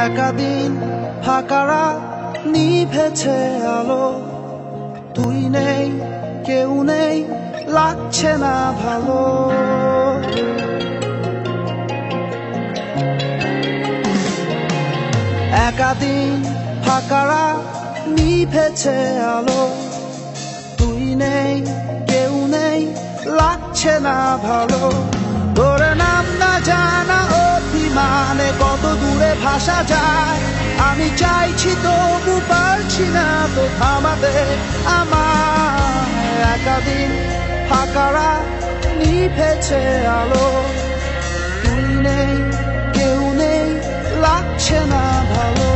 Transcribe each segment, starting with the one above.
একাদিন ফাঁকারা নিভেছে আলো, তুই নেই কেউ নেই লাগছে না ভালো। একাদিন ফাঁকারা নিভেছে আলো, তুই নেই কেউ নেই লাগছে না ভালো। তোর নাম না জানা অভিমানে কত দূরে ভাসা যায়, আমি চাইছি তবু পারছি না তো থামাতে আমার। একাদিন ফাঁকারা নিভেছে আলো, তুই নেই কেউ নেই লাগছে না ভালো।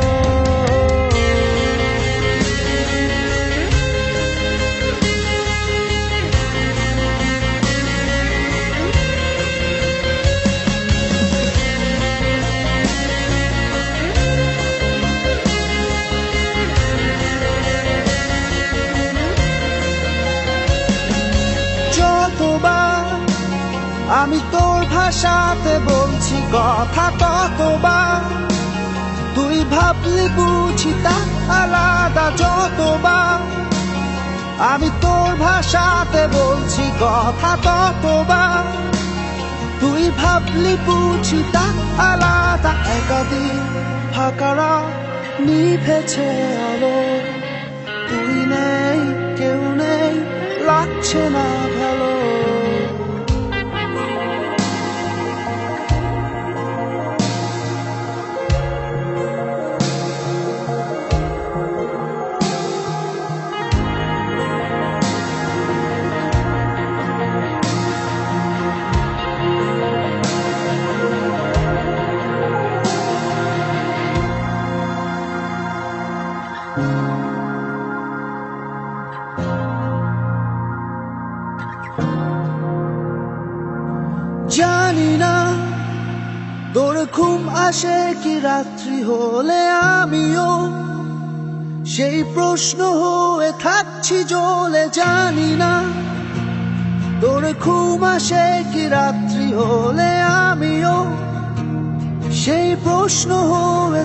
যতবার আমি তোর ভাষাতে বলছি কথা, ততবার তুই ভাবলি বুঝি তা আলাদা। যতবার আমি তোর ভাষাতে বলছি কথা, ততবার তুই ভাবলি বুঝি তা আলাদা। একাদিন ফাঁকারা নিভেছে আলো, তুই নেই কেউ নেই লাগছে না ভালো। জানি না তোর ঘুম আসে কি রাত্রি হলে, আমিও সেই প্রশ্ন হয়ে থাকছি জ্বলে। জানি না তোর ঘুম আসে কি রাত্রি হলে, আমিও সেই প্রশ্ন হয়ে